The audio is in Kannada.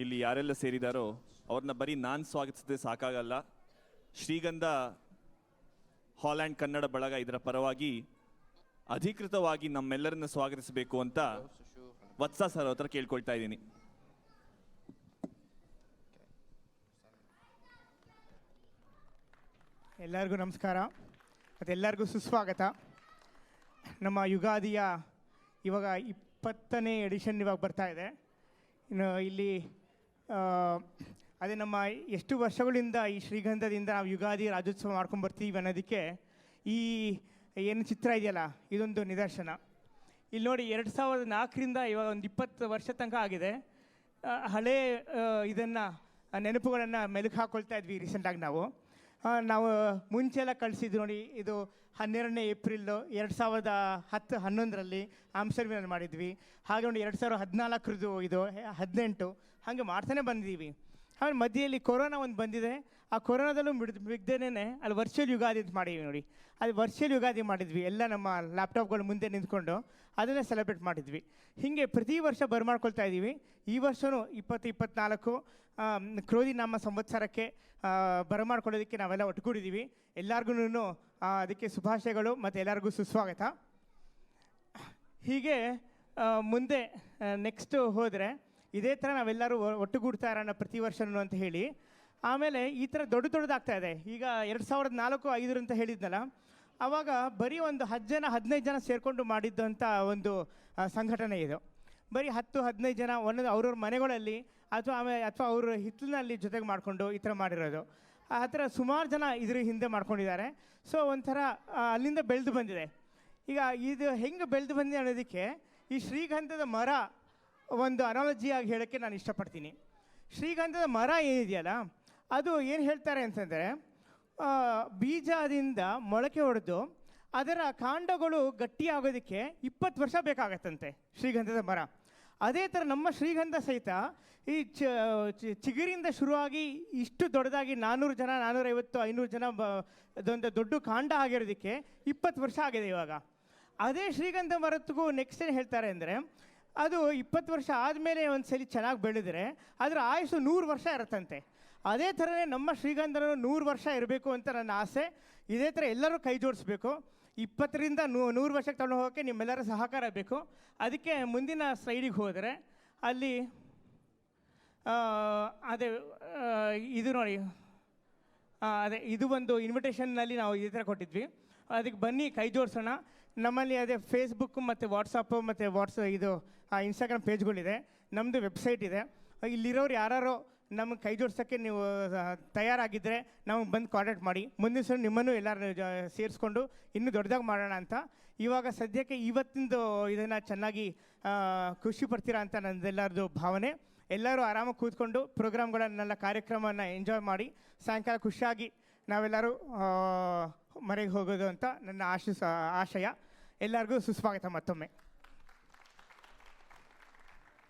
ಇಲ್ಲಿ ಯಾರೆಲ್ಲ ಸೇರಿದಾರೋ ಅವ್ರನ್ನ ಬರೀ ನಾನು ಸ್ವಾಗತಿಸದೆ ಸಾಕಾಗಲ್ಲ. ಶ್ರೀಗಂಧ ಹಾಲ್ಯಾಂಡ್ ಕನ್ನಡ ಬಳಗ ಇದರ ಪರವಾಗಿ ಅಧಿಕೃತವಾಗಿ ನಮ್ಮೆಲ್ಲರನ್ನ ಸ್ವಾಗತಿಸಬೇಕು ಅಂತ ವತ್ಸ ಸರ್ ಹತ್ರ ಕೇಳ್ಕೊಳ್ತಾ ಇದ್ದೀನಿ. ಎಲ್ಲರಿಗೂ ನಮಸ್ಕಾರ ಮತ್ತು ಎಲ್ಲರಿಗೂ ಸುಸ್ವಾಗತ. ನಮ್ಮ ಯುಗಾದಿಯ ಇವಾಗ 20ನೇ ಎಡಿಷನ್ ಇವಾಗ ಬರ್ತಾ ಇದೆ. ಇನ್ನು ಇಲ್ಲಿ ಅದೇ ನಮ್ಮ ಎಷ್ಟು ವರ್ಷಗಳಿಂದ ಈ ಶ್ರೀಗಂಧದಿಂದ ನಾವು ಯುಗಾದಿ ರಾಜ್ಯೋತ್ಸವ ಮಾಡ್ಕೊಂಡು ಬರ್ತೀವಿ ಅನ್ನೋದಕ್ಕೆ ಈ ಏನು ಚಿತ್ರ ಇದೆಯಲ್ಲ ಇದೊಂದು ನಿದರ್ಶನ. ಇಲ್ಲಿ ನೋಡಿ 2004ರಿಂದ ಇವಾಗ ಒಂದು 20 ವರ್ಷ ತನಕ ಆಗಿದೆ. ಹಳೇ ಇದನ್ನು ನೆನಪುಗಳನ್ನು ಮೆಲುಕು ಹಾಕ್ಕೊಳ್ತಾ ಇದ್ವಿ ರೀಸೆಂಟಾಗಿ ನಾವು ಮುಂಚೆಲ್ಲ ಕಳಿಸಿದ್ದು ನೋಡಿ. ಇದು 12ನೇ ಏಪ್ರಿಲ್ 2010-11ರಲ್ಲಿ ಆಮ್ಸ್ಟರ್ಡ್ಯಾಮ್ನಲ್ಲಿ ಮಾಡಿದ್ವಿ. ಹಾಗೆ ನೋಡಿ 2014 ಇದು 18 ಹಾಗೆ ಮಾಡ್ತಾನೆ ಬಂದಿದ್ದೀವಿ. ಆಮೇಲೆ ಮಧ್ಯೆಯಲ್ಲಿ ಕೊರೋನಾ ಒಂದು ಬಂದಿದೆ. ಆ ಕೊರೋನಾದಲ್ಲೂ ಬಿಡ್ದೇನೆ ಅಲ್ಲಿ ವರ್ಚುವಲ್ ಯುಗಾದಿ ಅಂತ ಮಾಡಿದ್ವಿ ನೋಡಿ. ಅದು ವರ್ಚುವಲ್ ಯುಗಾದಿ ಮಾಡಿದ್ವಿ, ಎಲ್ಲ ನಮ್ಮ ಲ್ಯಾಪ್ಟಾಪ್ಗಳ ಮುಂದೆ ನಿಂತ್ಕೊಂಡು ಅದನ್ನೇ ಸೆಲೆಬ್ರೇಟ್ ಮಾಡಿದ್ವಿ. ಹೀಗೆ ಪ್ರತಿ ವರ್ಷ ಬರಮಾಡ್ಕೊಳ್ತಾ ಇದ್ದೀವಿ. ಈ ವರ್ಷವೂ 2024 ಕ್ರೋಧಿ ನಾಮ ಸಂವತ್ಸರಕ್ಕೆ ಬರಮಾಡ್ಕೊಳ್ಳೋದಕ್ಕೆ ನಾವೆಲ್ಲ ಒಟ್ಟುಗೂಡಿದ್ದೀವಿ. ಎಲ್ಲರಿಗೂ ಅದಕ್ಕೆ ಶುಭಾಶಯಗಳು ಮತ್ತು ಎಲ್ಲರಿಗೂ ಸುಸ್ವಾಗತ. ಹೀಗೆ ಮುಂದೆ ನೆಕ್ಸ್ಟ್ ಹೋದರೆ ಇದೇ ಥರ ನಾವೆಲ್ಲರೂ ಒಟ್ಟುಗೂಡ್ತಾ ಇರೋಣ ಪ್ರತಿ ವರ್ಷನೂ ಅಂತ ಹೇಳಿ. ಆಮೇಲೆ ಈ ಥರ ದೊಡ್ಡದಾಗ್ತಾ ಇದೆ. ಈಗ 2004-5 ಅಂತ ಹೇಳಿದ್ನಲ್ಲ, ಆವಾಗ ಬರೀ ಒಂದು 10 ಜನ 15 ಜನ ಸೇರಿಕೊಂಡು ಮಾಡಿದ್ದಂಥ ಒಂದು ಸಂಘಟನೆ ಇದು. ಬರೀ 10-15 ಜನ ಒಂದೊಂದು ಅವ್ರವ್ರ ಮನೆಗಳಲ್ಲಿ ಅಥವಾ ಅವ್ರ ಹಿತ್ತಲಿನಲ್ಲಿ ಜೊತೆಗೆ ಮಾಡಿಕೊಂಡು ಈ ಥರ ಮಾಡಿರೋದು. ಆ ಥರ ಸುಮಾರು ಜನ ಇದ್ರ ಹಿಂದೆ ಮಾಡ್ಕೊಂಡಿದ್ದಾರೆ. ಸೊ ಒಂಥರ ಅಲ್ಲಿಂದ ಬೆಳೆದು ಬಂದಿದೆ. ಈಗ ಇದು ಹೆಂಗೆ ಬೆಳೆದು ಬಂದಿದೆ ಅನ್ನೋದಕ್ಕೆ ಈ ಶ್ರೀಗಂಧದ ಮರ ಒಂದು ಅನಾಲಜಿಯಾಗಿ ಹೇಳೋಕ್ಕೆ ನಾನು ಇಷ್ಟಪಡ್ತೀನಿ. ಶ್ರೀಗಂಧದ ಮರ ಏನಿದೆಯಲ್ಲ ಅದು ಏನು ಹೇಳ್ತಾರೆ ಅಂತಂದರೆ, ಬೀಜದಿಂದ ಮೊಳಕೆ ಹೊಡೆದು ಅದರ ಕಾಂಡಗಳು ಗಟ್ಟಿಯಾಗೋದಕ್ಕೆ 20 ವರ್ಷ ಬೇಕಾಗತ್ತಂತೆ ಶ್ರೀಗಂಧದ ಮರ. ಅದೇ ಥರ ನಮ್ಮ ಶ್ರೀಗಂಧ ಸಹಿತ ಈ ಚಿಗುರಿಂದ ಶುರುವಾಗಿ ಇಷ್ಟು ದೊಡ್ಡದಾಗಿ 400 ಜನ 450 500 ಜನ ಅದೊಂದು ದೊಡ್ಡ ಕಾಂಡ ಆಗಿರೋದಕ್ಕೆ 20 ವರ್ಷ ಆಗಿದೆ ಇವಾಗ. ಅದೇ ಶ್ರೀಗಂಧ ಮರತ್ತಿಗೂ ನೆಕ್ಸ್ಟ್ ಏನು ಹೇಳ್ತಾರೆ ಅಂದರೆ, ಅದು 20 ವರ್ಷ ಆದಮೇಲೆ ಒಂದು ಸಲ ಚೆನ್ನಾಗಿ ಬೆಳೆದರೆ ಅದರ ಆಯುಸ್ಸು 100 ವರ್ಷ ಇರುತ್ತಂತೆ. ಅದೇ ಥರನೇ ನಮ್ಮ ಶ್ರೀಗಂಧನೂ 100 ವರ್ಷ ಇರಬೇಕು ಅಂತ ನನ್ನ ಆಸೆ. ಇದೇ ಥರ ಎಲ್ಲರೂ ಕೈ ಜೋಡಿಸ್ಬೇಕು. 20ರಿಂದ 100 ವರ್ಷಕ್ಕೆ ತಗೊಂಡು ಹೋಗೋಕ್ಕೆ ನಿಮ್ಮೆಲ್ಲರ ಸಹಕಾರ ಬೇಕು. ಅದಕ್ಕೆ ಮುಂದಿನ ಸ್ಲೈಡಿಗೆ ಹೋದರೆ ಅಲ್ಲಿ ಅದೇ ಇದು ನೋಡಿ, ಅದೇ ಇದು ಒಂದು ಇನ್ವಿಟೇಷನ್ನಲ್ಲಿ ನಾವು ಈ ಥರ ಕೊಟ್ಟಿದ್ವಿ. ಅದಕ್ಕೆ ಬನ್ನಿ ಕೈ ಜೋಡಿಸೋಣ. ನಮ್ಮಲ್ಲಿ ಅದೇ ಫೇಸ್ಬುಕ್ ಮತ್ತು ವಾಟ್ಸಪ್ಪು ಮತ್ತು ಇದು ಇನ್ಸ್ಟಾಗ್ರಾಮ್ ಪೇಜ್ಗಳಿದೆ. ನಮ್ಮದು ವೆಬ್ಸೈಟ್ ಇದೆ. ಇಲ್ಲಿರೋರು ಯಾರು ನಮಗೆ ಕೈ ಜೋಡಿಸೋಕ್ಕೆ ನೀವು ತಯಾರಾಗಿದ್ದರೆ ನಮಗೆ ಬಂದು ಕಾಂಟ್ಯಾಕ್ಟ್ ಮಾಡಿ. ಮುಂದಿನ ಸಲ ನಿಮ್ಮನ್ನು ಎಲ್ಲರೂ ಸೇರಿಸ್ಕೊಂಡು ಇನ್ನೂ ದೊಡ್ಡದಾಗಿ ಮಾಡೋಣ ಅಂತ. ಇವಾಗ ಸದ್ಯಕ್ಕೆ ಇವತ್ತಿಂದು ಇದನ್ನು ಚೆನ್ನಾಗಿ ಖುಷಿ ಪಡ್ತೀರಾ ಅಂತ ನನ್ನದೆಲ್ಲರದು ಭಾವನೆ. ಎಲ್ಲರೂ ಆರಾಮಾಗಿ ಕೂತ್ಕೊಂಡು ಪ್ರೋಗ್ರಾಮ್ಗಳನ್ನೆಲ್ಲ ಕಾರ್ಯಕ್ರಮವನ್ನು ಎಂಜಾಯ್ ಮಾಡಿ ಸಾಯಂಕಾಲ ಖುಷಿಯಾಗಿ ನಾವೆಲ್ಲರೂ ಮನೆಗೆ ಹೋಗೋದು ಅಂತ ನನ್ನ ಆಶಯ. ಎಲ್ಲರಿಗೂ ಸುಸ್ವಾಗತ ಮತ್ತೊಮ್ಮೆ.